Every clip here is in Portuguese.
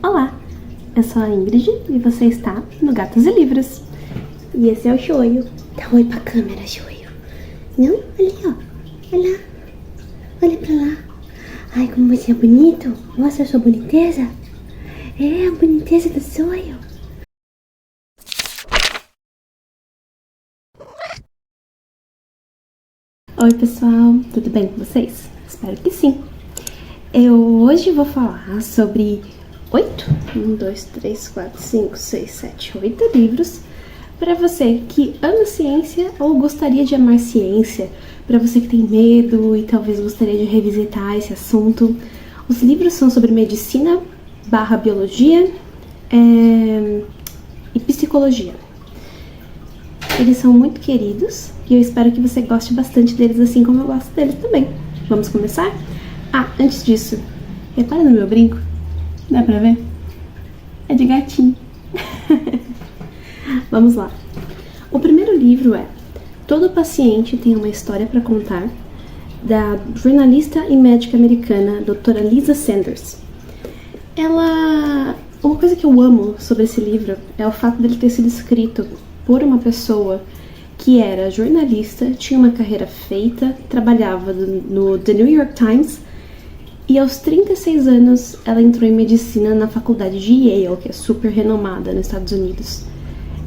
Olá, eu sou a Ingrid e você está no Gatos e Livros. E esse é o Shoyo. Dá oi pra câmera, Shoyo. Não? Ali, ó. Olha lá. Olha pra lá. Ai, como você é bonito. Mostra a sua boniteza. É, a boniteza do Shoyo. Oi, pessoal. Tudo bem com vocês? Espero que sim. Eu hoje vou falar sobre 8 livros para você que ama ciência ou gostaria de amar ciência, para você que tem medo e talvez gostaria de revisitar esse assunto. Os livros são sobre medicina, biologia e psicologia. Eles são muito queridos e eu espero que você goste bastante deles assim como eu gosto deles também. Vamos começar? Antes disso, repara no meu brinco. Dá pra ver? É de gatinho. Vamos lá. O primeiro livro é Todo Paciente Tem Uma História para Contar, da jornalista e médica americana doutora Lisa Sanders. Uma coisa que eu amo sobre esse livro é o fato dele ter sido escrito por uma pessoa que era jornalista, tinha uma carreira feita, trabalhava no The New York Times. E aos 36 anos, ela entrou em medicina na faculdade de Yale, que é super renomada nos Estados Unidos.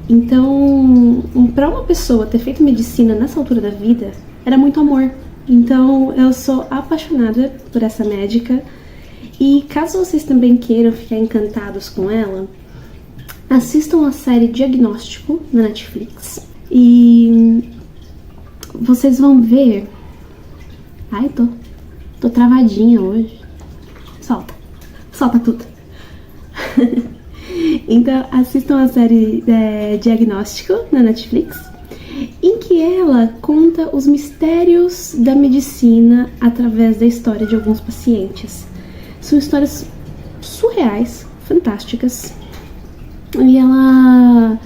Então, para uma pessoa ter feito medicina nessa altura da vida, era muito amor. Então, eu sou apaixonada por essa médica. E caso vocês também queiram ficar encantados com ela, assistam a série Diagnóstico na Netflix. E vocês vão ver... Ai, tô travadinha hoje. Solta tudo. Então, assistam a série Diagnóstico na Netflix, em que ela conta os mistérios da medicina através da história de alguns pacientes. São histórias surreais, fantásticas. E ela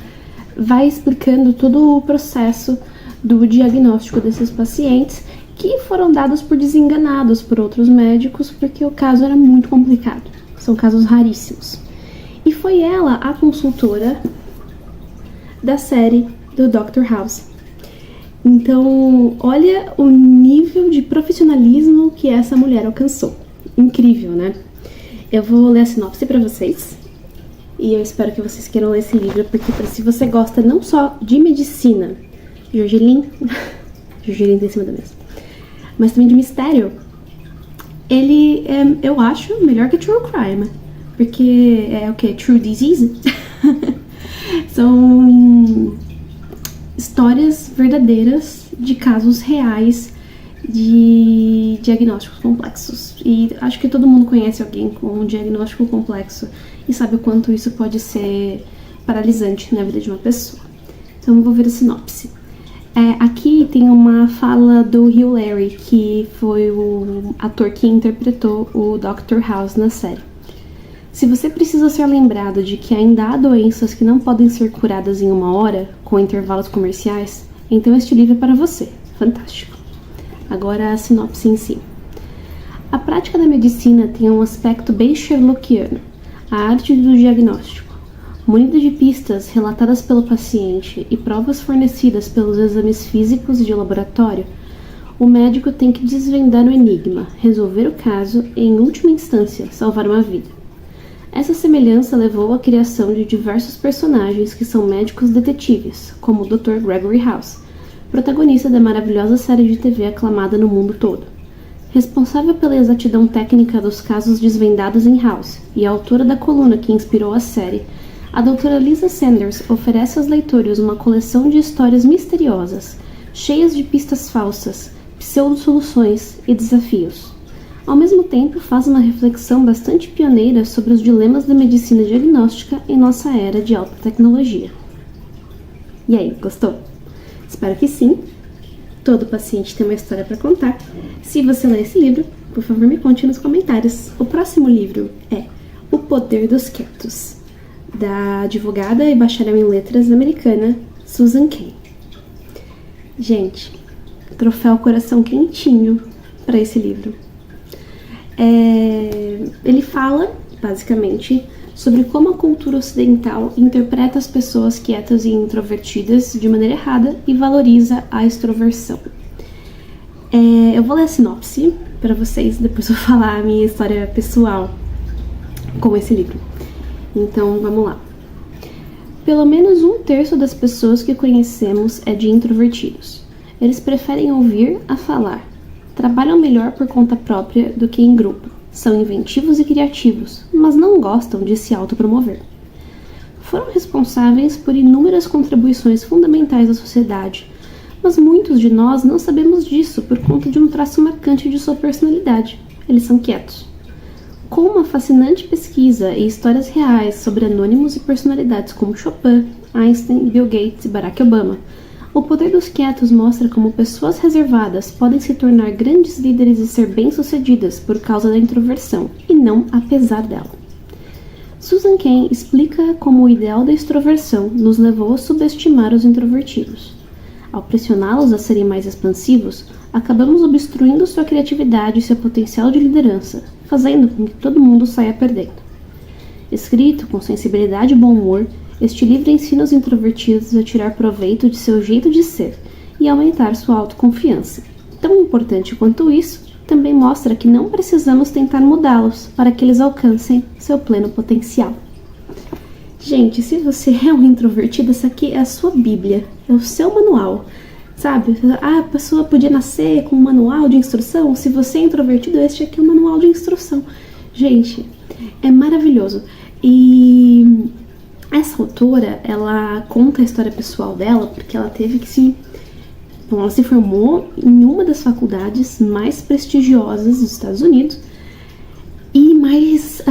vai explicando todo o processo do diagnóstico desses pacientes que foram dados por desenganados por outros médicos, porque o caso era muito complicado. São casos raríssimos. E foi ela a consultora da série do Dr. House. Então, olha o nível de profissionalismo que essa mulher alcançou. Incrível, né? Eu vou ler a sinopse pra vocês. E eu espero que vocês queiram ler esse livro, porque se você gosta não só de medicina, Jorgelin tá em cima da mesa, mas também de mistério, ele é, eu acho, melhor que True Crime, porque é o que? True Disease? São histórias verdadeiras de casos reais de diagnósticos complexos. E acho que todo mundo conhece alguém com um diagnóstico complexo e sabe o quanto isso pode ser paralisante na vida de uma pessoa. Então eu vou ver a sinopse. Aqui tem uma fala do Hugh Laurie, que foi o ator que interpretou o Dr. House na série. Se você precisa ser lembrado de que ainda há doenças que não podem ser curadas em uma hora, com intervalos comerciais, então este livro é para você. Fantástico. Agora a sinopse em si. A prática da medicina tem um aspecto bem sherlockiano, a arte do diagnóstico. Munida de pistas relatadas pelo paciente e provas fornecidas pelos exames físicos de laboratório, o médico tem que desvendar o enigma, resolver o caso e, em última instância, salvar uma vida. Essa semelhança levou à criação de diversos personagens que são médicos detetives, como o Dr. Gregory House, protagonista da maravilhosa série de TV aclamada no mundo todo. Responsável pela exatidão técnica dos casos desvendados em House e a autora da coluna que inspirou a série, a doutora Lisa Sanders oferece aos leitores uma coleção de histórias misteriosas, cheias de pistas falsas, pseudo-soluções e desafios. Ao mesmo tempo, faz uma reflexão bastante pioneira sobre os dilemas da medicina diagnóstica em nossa era de alta tecnologia. E aí, gostou? Espero que sim. Todo paciente tem uma história para contar. Se você ler esse livro, por favor me conte nos comentários. O próximo livro é O Poder dos Quietos, da advogada e bacharel em letras americana Susan Cain. Gente, troféu coração quentinho para esse livro. Ele fala basicamente, sobre como a cultura ocidental interpreta as pessoas quietas e introvertidas de maneira errada e valoriza a extroversão. Eu vou ler a sinopse para vocês, depois eu vou falar a minha história pessoal com esse livro. Então, vamos lá. Pelo menos 1/3 das pessoas que conhecemos é de introvertidos. Eles preferem ouvir a falar. Trabalham melhor por conta própria do que em grupo. São inventivos e criativos, mas não gostam de se autopromover. Foram responsáveis por inúmeras contribuições fundamentais à sociedade, mas muitos de nós não sabemos disso por conta de um traço marcante de sua personalidade. Eles são quietos. Com uma fascinante pesquisa e histórias reais sobre anônimos e personalidades como Chopin, Einstein, Bill Gates e Barack Obama, o poder dos quietos mostra como pessoas reservadas podem se tornar grandes líderes e ser bem-sucedidas por causa da introversão, e não apesar dela. Susan Cain explica como o ideal da extroversão nos levou a subestimar os introvertidos. Ao pressioná-los a serem mais expansivos, acabamos obstruindo sua criatividade e seu potencial de liderança, fazendo com que todo mundo saia perdendo. Escrito com sensibilidade e bom humor, este livro ensina os introvertidos a tirar proveito de seu jeito de ser e aumentar sua autoconfiança. Tão importante quanto isso, também mostra que não precisamos tentar mudá-los para que eles alcancem seu pleno potencial. Gente, se você é um introvertido, essa aqui é a sua Bíblia, é o seu manual, sabe? A pessoa podia nascer com um manual de instrução, se você é introvertido, este aqui é o manual de instrução. Gente, é maravilhoso. E essa autora, ela conta a história pessoal dela, porque ela teve que ela se formou em uma das faculdades mais prestigiosas dos Estados Unidos e mais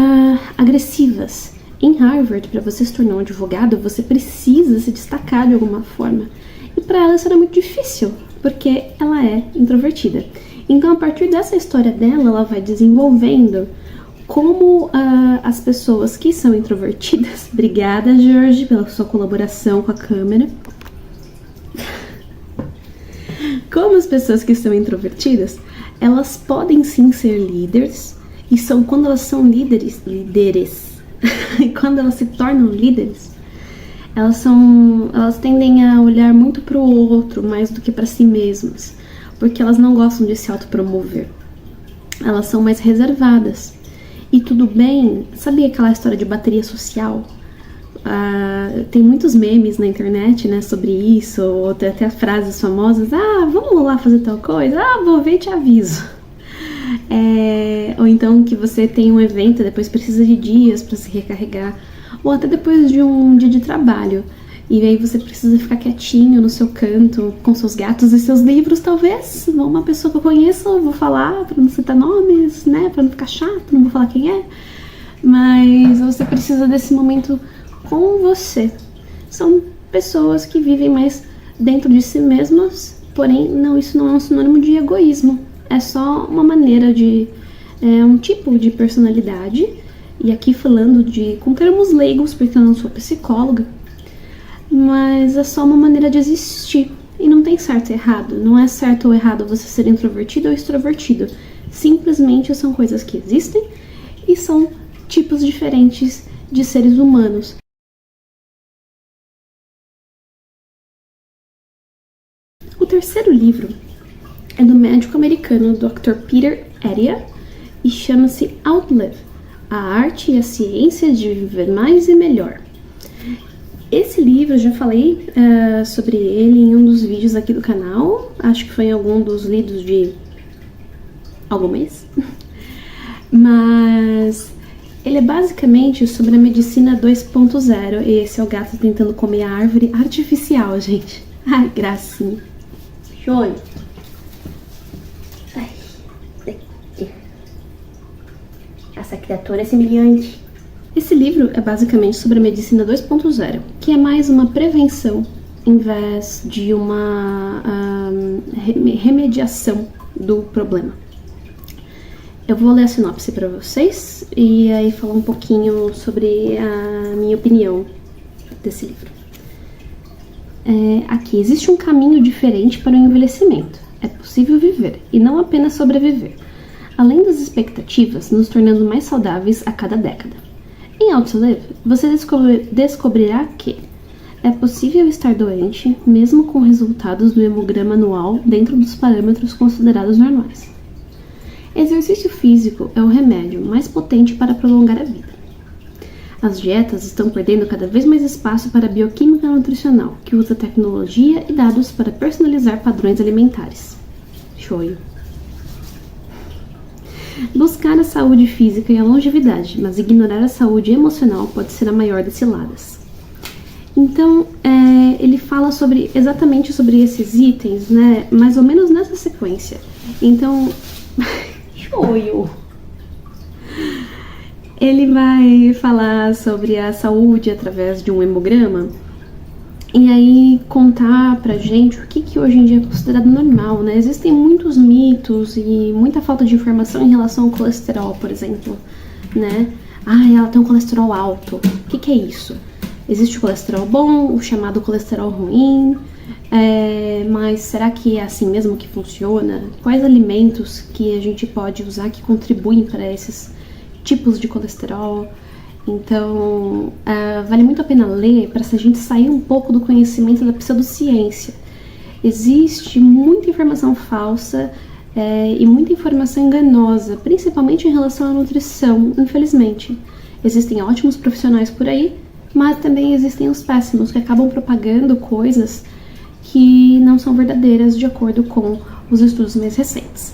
agressivas. Em Harvard, para você se tornar um advogado, você precisa se destacar de alguma forma. E para ela isso era muito difícil, porque ela é introvertida. Então, a partir dessa história dela, ela vai desenvolvendo como as pessoas que são introvertidas... Obrigada, Jorge, pela sua colaboração com a câmera. Como as pessoas que são introvertidas, elas podem sim ser líderes, e quando elas são líderes, e quando elas se tornam líderes, elas tendem a olhar muito para o outro mais do que para si mesmas, porque elas não gostam de se autopromover. Elas são mais reservadas. E tudo bem, sabia aquela história de bateria social? Tem muitos memes na internet, né, sobre isso, ou até frases famosas, vamos lá fazer tal coisa, vou ver e te aviso. Ou então que você tem um evento e depois precisa de dias para se recarregar, ou até depois de um dia de trabalho, e aí você precisa ficar quietinho no seu canto, com seus gatos e seus livros, talvez, uma pessoa que eu conheço, eu vou falar para não citar nomes, né, para não ficar chato, não vou falar quem é, mas você precisa desse momento com você. São pessoas que vivem mais dentro de si mesmas, porém, isso não é um sinônimo de egoísmo, é só uma maneira um tipo de personalidade, e aqui falando com termos leigos, porque eu não sou psicóloga, mas é só uma maneira de existir, e não tem certo e errado, não é certo ou errado você ser introvertido ou extrovertido, simplesmente são coisas que existem e são tipos diferentes de seres humanos. O terceiro livro é do médico americano Dr. Peter Attia e chama-se Outlive, a arte e a ciência de viver mais e melhor. Esse livro, eu já falei sobre ele em um dos vídeos aqui do canal, acho que foi em algum dos lidos de algum mês, mas ele é basicamente sobre a medicina 2.0, e esse é o gato tentando comer a árvore artificial, gente. Ai, gracinha. Show. Ai, essa criatura é semelhante. Esse livro é basicamente sobre a medicina 2.0, que é mais uma prevenção em vez de uma remediação do problema. Eu vou ler a sinopse para vocês e aí falar um pouquinho sobre a minha opinião desse livro. Aqui, existe um caminho diferente para o envelhecimento. É possível viver e não apenas sobreviver, além das expectativas, nos tornando mais saudáveis a cada década. Em Autoliv, você descobrirá que é possível estar doente, mesmo com resultados do hemograma anual dentro dos parâmetros considerados normais. Exercício físico é o remédio mais potente para prolongar a vida. As dietas estão perdendo cada vez mais espaço para a bioquímica nutricional, que usa tecnologia e dados para personalizar padrões alimentares. Shoyu. Buscar a saúde física e a longevidade, mas ignorar a saúde emocional pode ser a maior das ciladas. Então, ele fala exatamente sobre esses itens, né? Mais ou menos nessa sequência. Então, Shoyu. Ele vai falar sobre a saúde através de um hemograma e aí contar pra gente o que hoje em dia é considerado normal, né? Existem muitos mitos e muita falta de informação em relação ao colesterol, por exemplo, né? Ela tem um colesterol alto. O que é isso? Existe o colesterol bom, o chamado colesterol ruim, mas será que é assim mesmo que funciona? Quais alimentos que a gente pode usar que contribuem para esses tipos de colesterol? Então, vale muito a pena ler para a gente sair um pouco do conhecimento da pseudociência. Existe muita informação falsa e muita informação enganosa, principalmente em relação à nutrição, infelizmente. Existem ótimos profissionais por aí, mas também existem os péssimos que acabam propagando coisas que não são verdadeiras de acordo com os estudos mais recentes.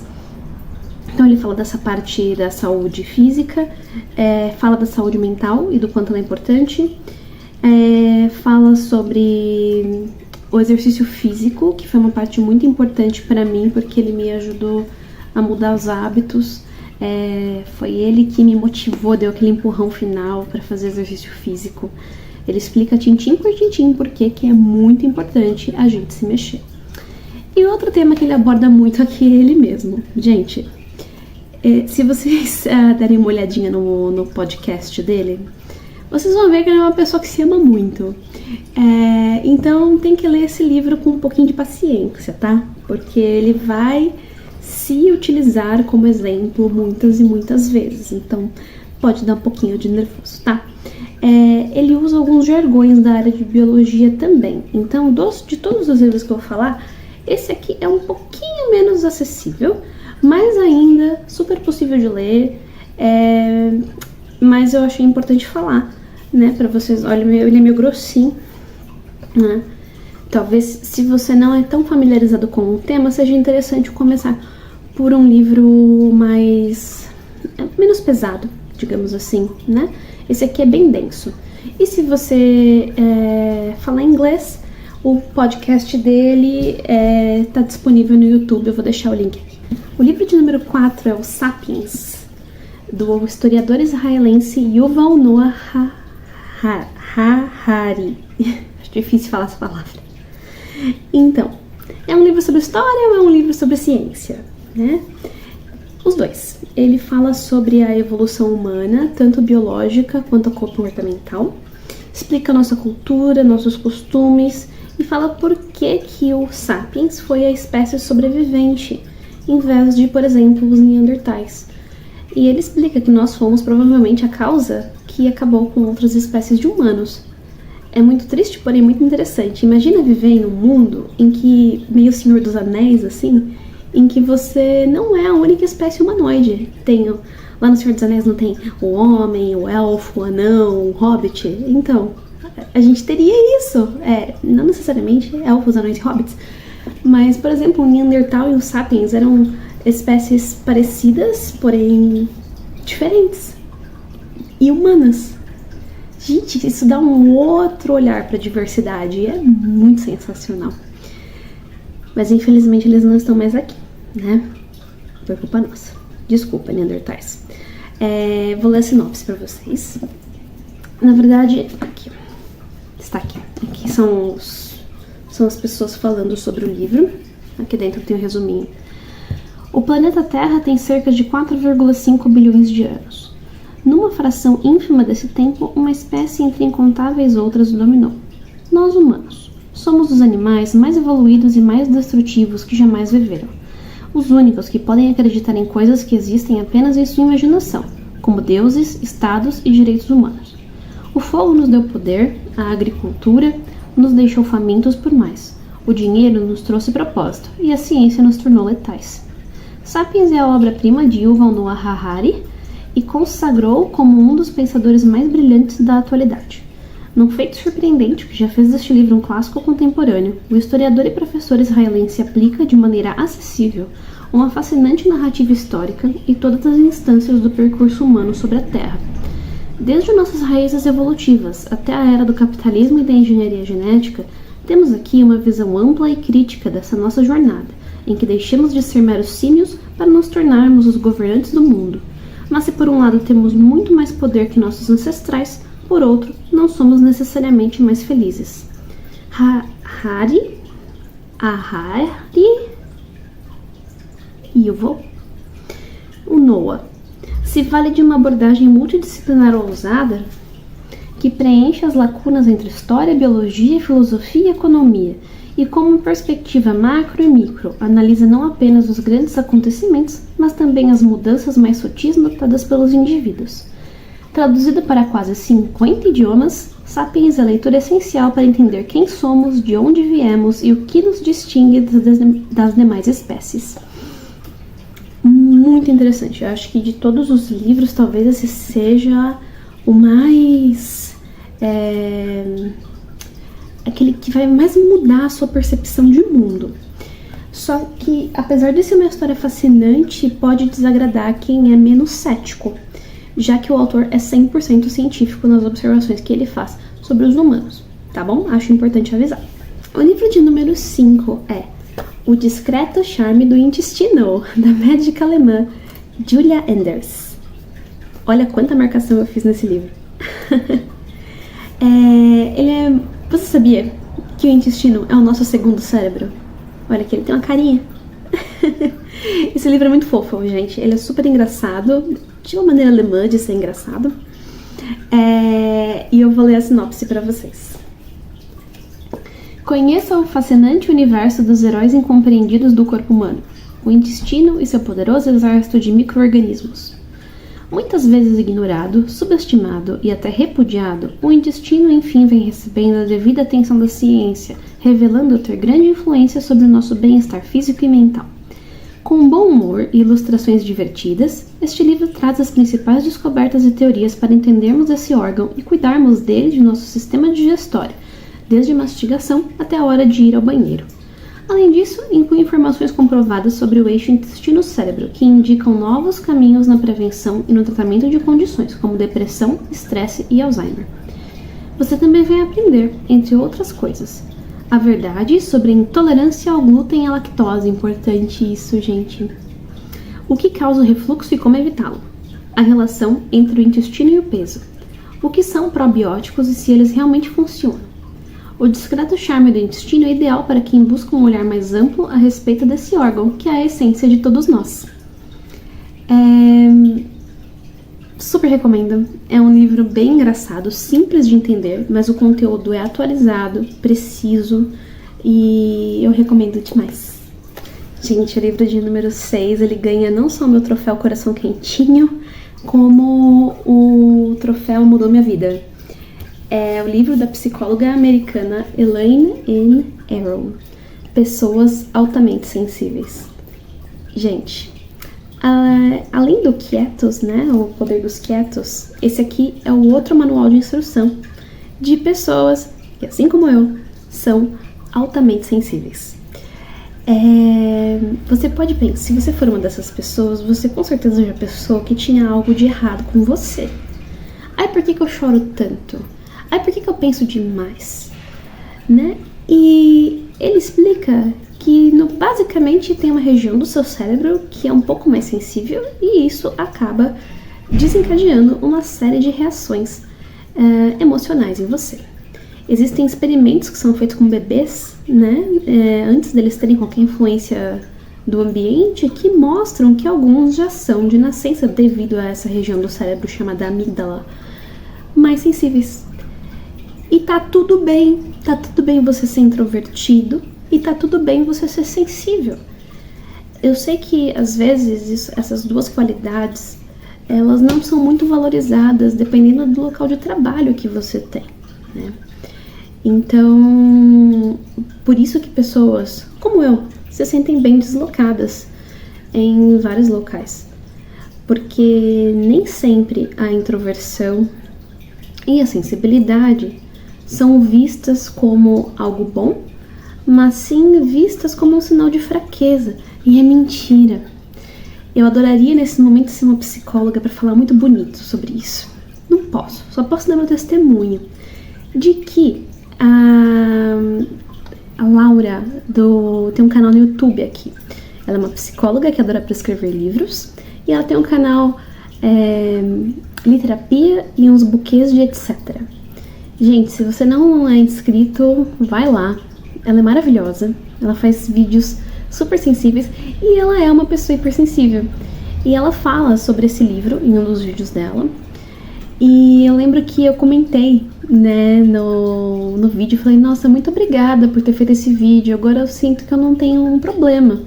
Então ele fala dessa parte da saúde física, fala da saúde mental e do quanto ela é importante, fala sobre o exercício físico, que foi uma parte muito importante para mim, porque ele me ajudou a mudar os hábitos, foi ele que me motivou, deu aquele empurrão final para fazer exercício físico. Ele explica tintim por tintim porque que é muito importante a gente se mexer. E outro tema que ele aborda muito aqui é ele mesmo. Gente, se vocês derem uma olhadinha no podcast dele, vocês vão ver que ele é uma pessoa que se ama muito. Então tem que ler esse livro com um pouquinho de paciência, tá? Porque ele vai se utilizar como exemplo muitas e muitas vezes. Então pode dar um pouquinho de nervoso, tá? Ele usa alguns jargões da área de biologia também. Então, de todos os livros que eu vou falar, esse aqui é um pouquinho menos acessível, mas ainda super possível de ler, mas eu achei importante falar, né, pra vocês. Olha, ele é meio grossinho, né? Talvez, se você não é tão familiarizado com o tema, seja interessante começar por um livro menos pesado, digamos assim, né? Esse aqui é bem denso. E se você falar inglês, o podcast dele tá disponível no YouTube, eu vou deixar o link aqui. O livro de número 4 é o Sapiens, do historiador israelense Yuval Noah Harari. Acho difícil falar essa palavra. Então, é um livro sobre história ou é um livro sobre ciência, né? Os dois. Ele fala sobre a evolução humana, tanto biológica quanto comportamental. Explica nossa cultura, nossos costumes e fala por que o Sapiens foi a espécie sobrevivente, em vez de, por exemplo, os Neandertais. E ele explica que nós fomos provavelmente a causa que acabou com outras espécies de humanos. É muito triste, porém muito interessante. Imagina viver em um mundo em que, meio Senhor dos Anéis, assim, em que você não é a única espécie humanoide. Lá no Senhor dos Anéis não tem o homem, o elfo, o anão, o hobbit. Então, a gente teria isso. Não necessariamente elfos, anões e hobbits. Mas, por exemplo, o Neandertal e o Sapiens eram espécies parecidas, porém diferentes. E humanas. Gente, isso dá um outro olhar para a diversidade. É muito sensacional. Mas, infelizmente, eles não estão mais aqui, né? Por culpa nossa. Desculpa, Neandertais. Vou ler a sinopse para vocês. Na verdade, aqui. Está aqui. Aqui são as pessoas falando sobre o livro. Aqui dentro tem um resuminho. O planeta Terra tem cerca de 4,5 bilhões de anos. Numa fração ínfima desse tempo, uma espécie entre incontáveis outras o dominou. Nós, humanos. Somos os animais mais evoluídos e mais destrutivos que jamais viveram. Os únicos que podem acreditar em coisas que existem apenas em sua imaginação, como deuses, estados e direitos humanos. O fogo nos deu poder, a agricultura nos deixou famintos por mais. O dinheiro nos trouxe propósito e a ciência nos tornou letais. Sapiens é a obra-prima de Yuval Noah Harari e consagrou como um dos pensadores mais brilhantes da atualidade. Num feito surpreendente que já fez deste livro um clássico contemporâneo, o historiador e professor israelense aplica de maneira acessível uma fascinante narrativa histórica e todas as instâncias do percurso humano sobre a Terra. Desde nossas raízes evolutivas até a era do capitalismo e da engenharia genética, temos aqui uma visão ampla e crítica dessa nossa jornada, em que deixamos de ser meros símios para nos tornarmos os governantes do mundo. Mas se por um lado temos muito mais poder que nossos ancestrais, por outro, não somos necessariamente mais felizes. Ahari Yuval o Noah se vale de uma abordagem multidisciplinar ousada que preenche as lacunas entre história, biologia, filosofia e economia, e como perspectiva macro e micro, analisa não apenas os grandes acontecimentos, mas também as mudanças mais sutis notadas pelos indivíduos. Traduzido para quase 50 idiomas, Sapiens é leitura essencial para entender quem somos, de onde viemos e o que nos distingue das demais espécies. Muito interessante. Eu acho que de todos os livros, talvez esse seja o mais... aquele que vai mais mudar a sua percepção de mundo. Só que, apesar de ser uma história fascinante, pode desagradar quem é menos cético, já que o autor é 100% científico nas observações que ele faz sobre os humanos, tá bom? Acho importante avisar. O livro de número 5 é O Discreto Charme do Intestino, da médica alemã Julia Enders. Olha quanta marcação eu fiz nesse livro. Você sabia que o intestino é o nosso segundo cérebro? Olha aqui, ele tem uma carinha. Esse livro é muito fofo, gente. Ele é super engraçado, de uma maneira alemã de ser engraçado. E eu vou ler a sinopse para vocês. Conheça o fascinante universo dos heróis incompreendidos do corpo humano, o intestino e seu poderoso exército de micro-organismos. Muitas vezes ignorado, subestimado e até repudiado, o intestino enfim vem recebendo a devida atenção da ciência, revelando ter grande influência sobre o nosso bem-estar físico e mental. Com bom humor e ilustrações divertidas, este livro traz as principais descobertas e teorias para entendermos esse órgão e cuidarmos dele de nosso sistema digestório, desde a mastigação até a hora de ir ao banheiro. Além disso, inclui informações comprovadas sobre o eixo intestino-cérebro, que indicam novos caminhos na prevenção e no tratamento de condições como depressão, estresse e Alzheimer. Você também vai aprender, entre outras coisas, a verdade sobre a intolerância ao glúten e à lactose. Importante isso, gente. O que causa o refluxo e como evitá-lo. A relação entre o intestino e o peso. O que são probióticos e se eles realmente funcionam. O discreto charme do intestino é ideal para quem busca um olhar mais amplo a respeito desse órgão, que é a essência de todos nós. Super recomendo. É um livro bem engraçado, simples de entender, mas o conteúdo é atualizado, preciso e eu recomendo demais. Gente, o livro de número 6, ele ganha não só o meu troféu Coração Quentinho, como o troféu Mudou Minha Vida. É o livro da psicóloga americana Elaine N. Aron, Pessoas Altamente Sensíveis. Gente, além do Quietos, né, o Poder dos Quietos, esse aqui é o outro manual de instrução de pessoas que, assim como eu, são altamente sensíveis. Você pode pensar, se você for uma dessas pessoas, você com certeza já pensou que tinha algo de errado com você. Ai, por que eu choro tanto? Ai, por que eu penso demais? Né? E ele explica que basicamente tem uma região do seu cérebro que é um pouco mais sensível e isso acaba desencadeando uma série de reações emocionais em você. Existem experimentos que são feitos com bebês, né, antes deles terem qualquer influência do ambiente, que mostram que alguns já são de nascença devido a essa região do cérebro chamada amígdala mais sensíveis. E tá tudo bem você ser introvertido e tá tudo bem você ser sensível. Eu sei que às vezes essas duas qualidades elas não são muito valorizadas dependendo do local de trabalho que você tem, né? Então, por isso que pessoas como eu se sentem bem deslocadas em vários locais, porque nem sempre a introversão e a sensibilidade são vistas como algo bom, mas sim vistas como um sinal de fraqueza, e é mentira. Eu adoraria nesse momento ser uma psicóloga para falar muito bonito sobre isso. Não posso, só posso dar meu testemunho de que a Laura tem um canal no YouTube aqui. Ela é uma psicóloga que adora prescrever livros e ela tem um canal Literapia e uns buquês de etc. Gente, se você não é inscrito, vai lá. Ela é maravilhosa, ela faz vídeos super sensíveis e ela é uma pessoa hipersensível. E ela fala sobre esse livro em um dos vídeos dela. E eu lembro que eu comentei, né, no vídeo, falei, nossa, muito obrigada por ter feito esse vídeo, agora eu sinto que eu não tenho um problema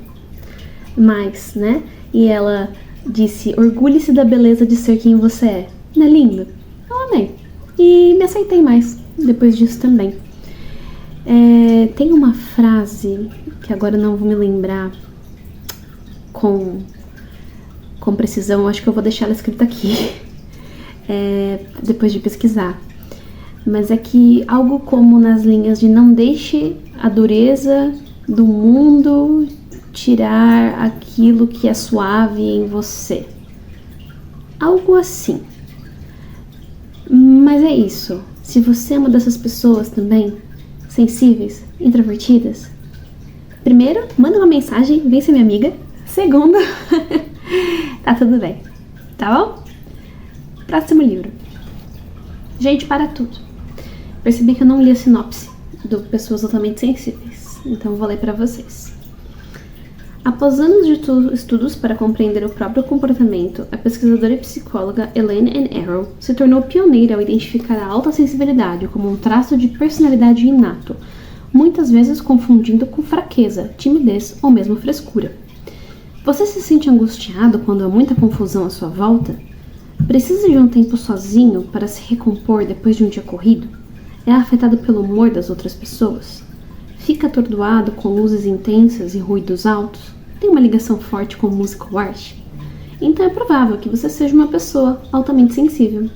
mais, né? E ela disse, orgulhe-se da beleza de ser quem você é. Não é lindo? Eu amei. E me aceitei mais depois disso também. Tem uma frase que agora não vou me lembrar com precisão, acho que eu vou deixar ela escrita aqui depois de pesquisar, mas é que algo como nas linhas de não deixe a dureza do mundo tirar aquilo que é suave em você, algo assim. Mas é isso, se você é uma dessas pessoas também sensíveis, introvertidas, primeiro, manda uma mensagem, vem ser minha amiga. Segundo, tá tudo bem, tá bom? Próximo livro. Gente, para tudo. Percebi que eu não li a sinopse do Pessoas Altamente Sensíveis, então vou ler para vocês. Após anos de estudos para compreender o próprio comportamento, a pesquisadora e psicóloga Elaine N. Arrow se tornou pioneira ao identificar a alta sensibilidade como um traço de personalidade inato, muitas vezes confundindo com fraqueza, timidez ou mesmo frescura. Você se sente angustiado quando há muita confusão à sua volta? Precisa de um tempo sozinho para se recompor depois de um dia corrido? É afetado pelo humor das outras pessoas? Fica atordoado com luzes intensas e ruídos altos? Tem uma ligação forte com música ou arte? Então é provável que você seja uma pessoa altamente sensível.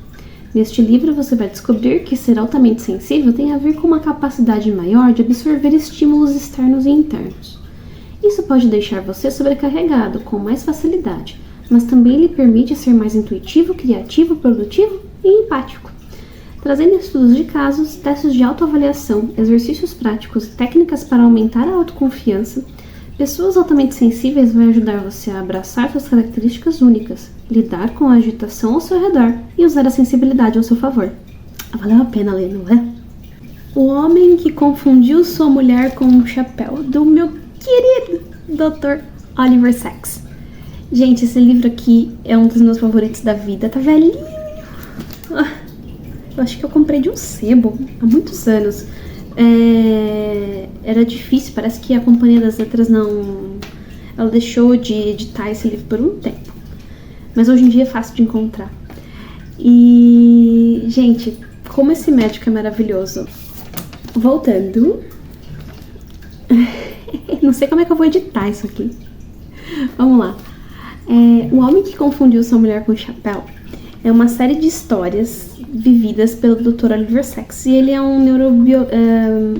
Neste livro você vai descobrir que ser altamente sensível tem a ver com uma capacidade maior de absorver estímulos externos e internos. Isso pode deixar você sobrecarregado com mais facilidade, mas também lhe permite ser mais intuitivo, criativo, produtivo e empático. Trazendo estudos de casos, testes de autoavaliação, exercícios práticos e técnicas para aumentar a autoconfiança, Pessoas altamente sensíveis vão ajudar você a abraçar suas características únicas, lidar com a agitação ao seu redor e usar a sensibilidade ao seu favor. Valeu a pena ler, não é? O Homem que Confundiu Sua Mulher com um Chapéu, do meu querido Dr. Oliver Sacks. Gente, esse livro aqui é um dos meus favoritos da vida, tá velhinho. Eu acho que eu comprei de um sebo há muitos anos. Era difícil, parece que a Companhia das Letras ela deixou de editar esse livro por um tempo, mas hoje em dia é fácil de encontrar. E, gente, como esse médico é maravilhoso. Voltando, não sei como é que eu vou editar isso aqui. Vamos lá. O Homem que Confundiu Sua Mulher com um Chapéu é uma série de histórias vividas pelo Dr. Oliver Sacks, e ele é um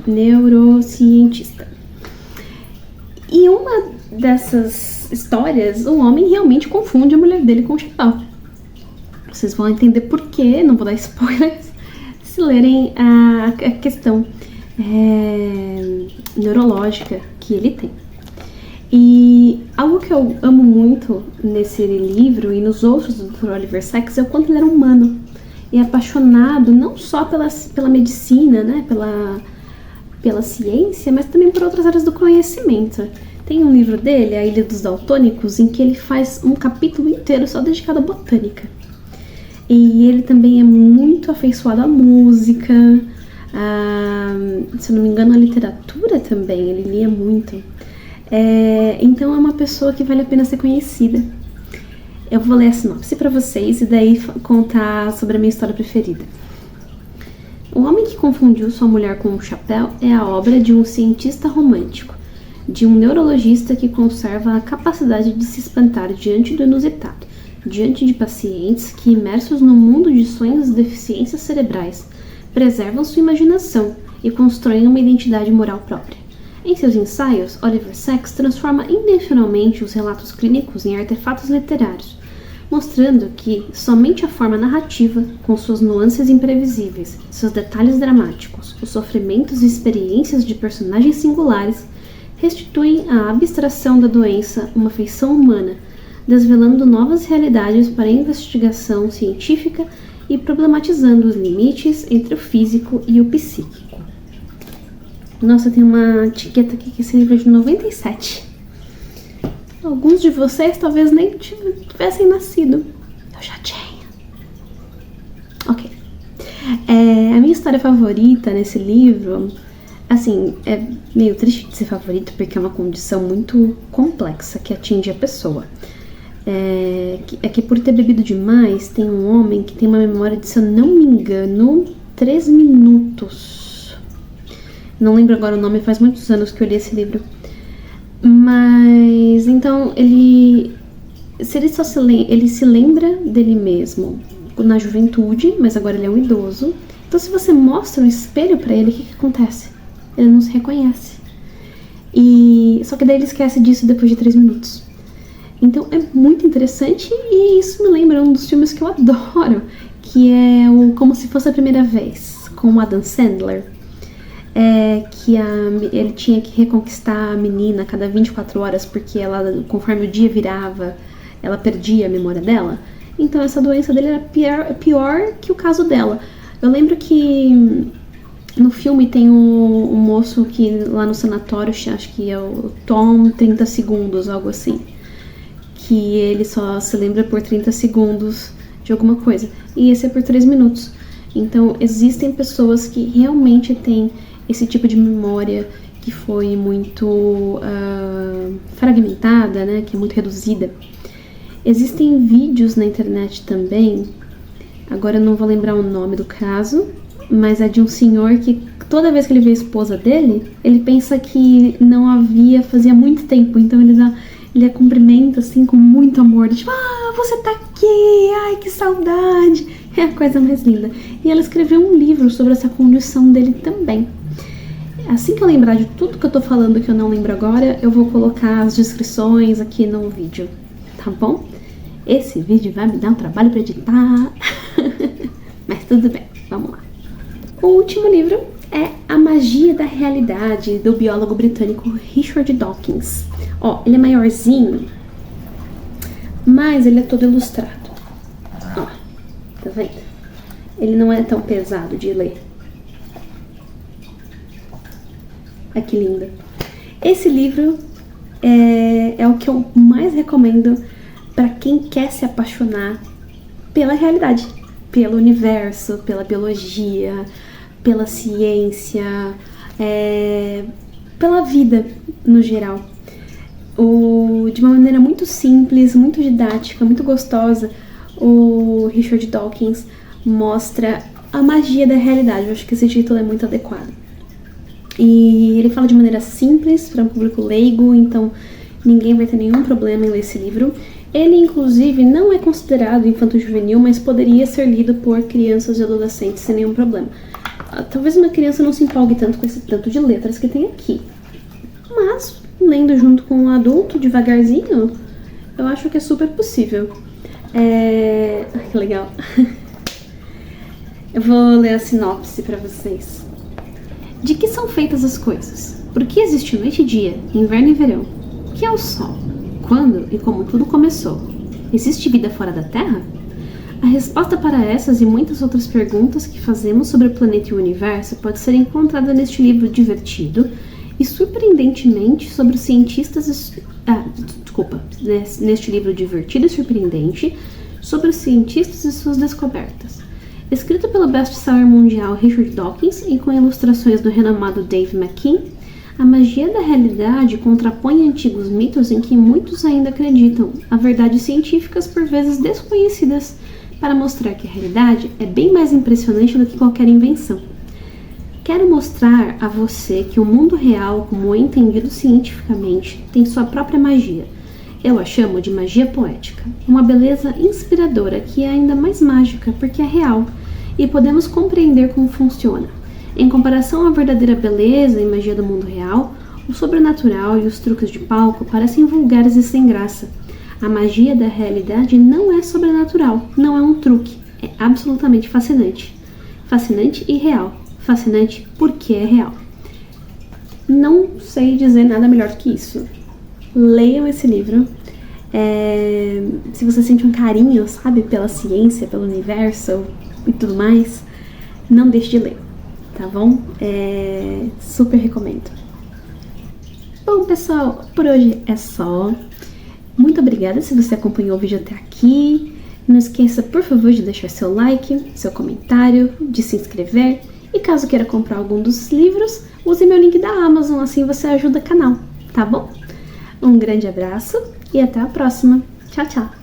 neurocientista. E uma dessas histórias, o homem realmente confunde a mulher dele com o chapéu. Vocês vão entender por quê, não vou dar spoilers, se lerem a questão neurológica que ele tem. E algo que eu amo muito nesse livro e nos outros do Dr. Oliver Sacks é o quanto ele era humano e apaixonado não só pela medicina, né, pela ciência, mas também por outras áreas do conhecimento. Tem um livro dele, A Ilha dos Daltônicos, em que ele faz um capítulo inteiro só dedicado à botânica. E ele também é muito afeiçoado à música, se eu não me engano, à literatura também, ele lia muito. Então é uma pessoa que vale a pena ser conhecida. Eu vou ler a sinopse pra vocês e daí contar sobre a minha história preferida. O Homem que Confundiu Sua Mulher com um Chapéu é a obra de um cientista romântico, de um neurologista que conserva a capacidade de se espantar diante do inusitado, diante de pacientes que, imersos no mundo de sonhos e deficiências cerebrais, preservam sua imaginação e constroem uma identidade moral própria. Em seus ensaios, Oliver Sacks transforma intencionalmente os relatos clínicos em artefatos literários, mostrando que somente a forma narrativa, com suas nuances imprevisíveis, seus detalhes dramáticos, os sofrimentos e experiências de personagens singulares, restituem à abstração da doença uma feição humana, desvelando novas realidades para a investigação científica e problematizando os limites entre o físico e o psíquico. Nossa, tem uma etiqueta aqui que esse livro é de 97. Alguns de vocês talvez nem tivessem nascido. Eu já tinha. Ok. A minha história favorita nesse livro, assim, é meio triste de ser favorita porque é uma condição muito complexa que atinge a pessoa. É que por ter bebido demais, tem um homem que tem uma memória de, se eu não me engano, 3 minutos. Não lembro agora o nome, faz muitos anos que eu li esse livro. Mas, então, ele se lembra dele mesmo na juventude, mas agora ele é um idoso. Então, se você mostra um espelho pra ele, o que acontece? Ele não se reconhece. Só que daí ele esquece disso depois de 3 minutos. Então, é muito interessante e isso me lembra um dos filmes que eu adoro, que é o Como Se Fosse a Primeira Vez, com o Adam Sandler. Que ele tinha que reconquistar a menina a cada 24 horas, porque ela, conforme o dia virava, ela perdia a memória dela. Então essa doença dele era pior que o caso dela. Eu lembro que no filme tem um moço que lá no sanatório, acho que é o Tom 30 segundos, algo assim, que ele só se lembra por 30 segundos de alguma coisa, e esse é por 3 minutos. Então existem pessoas que realmente têm esse tipo de memória que foi muito fragmentada, né, que é muito reduzida. Existem vídeos na internet também, agora eu não vou lembrar o nome do caso, mas é de um senhor que toda vez que ele vê a esposa dele, ele pensa que não havia fazia muito tempo, então ele a cumprimenta assim com muito amor, tipo, você tá aqui, ai que saudade, é a coisa mais linda. E ela escreveu um livro sobre essa condição dele também. Assim que eu lembrar de tudo que eu tô falando que eu não lembro agora, eu vou colocar as descrições aqui no vídeo, tá bom? Esse vídeo vai me dar um trabalho pra editar, mas tudo bem, vamos lá. O último livro é A Magia da Realidade, do biólogo britânico Richard Dawkins. Ele é maiorzinho, mas ele é todo ilustrado. Tá vendo? Ele não é tão pesado de ler. Olha que lindo. Esse livro é o que eu mais recomendo para quem quer se apaixonar pela realidade, pelo universo, pela biologia, pela ciência, pela vida no geral. De uma maneira muito simples, muito didática, muito gostosa, o Richard Dawkins mostra a magia da realidade. Eu acho que esse título é muito adequado. E ele fala de maneira simples para um público leigo, então ninguém vai ter nenhum problema em ler esse livro. Ele, inclusive, não é considerado infanto-juvenil, mas poderia ser lido por crianças e adolescentes sem nenhum problema. Talvez uma criança não se empolgue tanto com esse tanto de letras que tem aqui, mas lendo junto com um adulto, devagarzinho, eu acho que é super possível. Ai, que legal. Eu vou ler a sinopse para vocês. De que são feitas as coisas? Por que existe noite e dia, inverno e verão? O que é o Sol? Quando e como tudo começou? Existe vida fora da Terra? A resposta para essas e muitas outras perguntas que fazemos sobre o planeta e o universo pode ser encontrada neste livro divertido e surpreendentemente sobre os cientistas... neste livro divertido e surpreendente sobre os cientistas e suas descobertas. Escrito pelo best-seller mundial Richard Dawkins e com ilustrações do renomado Dave McKean, A magia da realidade contrapõe antigos mitos em que muitos ainda acreditam, a verdades científicas por vezes desconhecidas, para mostrar que a realidade é bem mais impressionante do que qualquer invenção. Quero mostrar a você que o mundo real, como é entendido cientificamente, tem sua própria magia. Eu a chamo de magia poética, uma beleza inspiradora que é ainda mais mágica porque é real e podemos compreender como funciona. Em comparação à verdadeira beleza e magia do mundo real, o sobrenatural e os truques de palco parecem vulgares e sem graça. A magia da realidade não é sobrenatural, não é um truque, é absolutamente fascinante. Fascinante e real. Fascinante porque é real. Não sei dizer nada melhor do que isso. Leiam esse livro. Se você sente um carinho, sabe, pela ciência, pelo universo e tudo mais, não deixe de ler, tá bom? Super recomendo. Bom, pessoal, por hoje é só. Muito obrigada se você acompanhou o vídeo até aqui. Não esqueça, por favor, de deixar seu like, seu comentário, de se inscrever. E caso queira comprar algum dos livros, use meu link da Amazon, assim você ajuda o canal, tá bom? Um grande abraço e até a próxima. Tchau, tchau!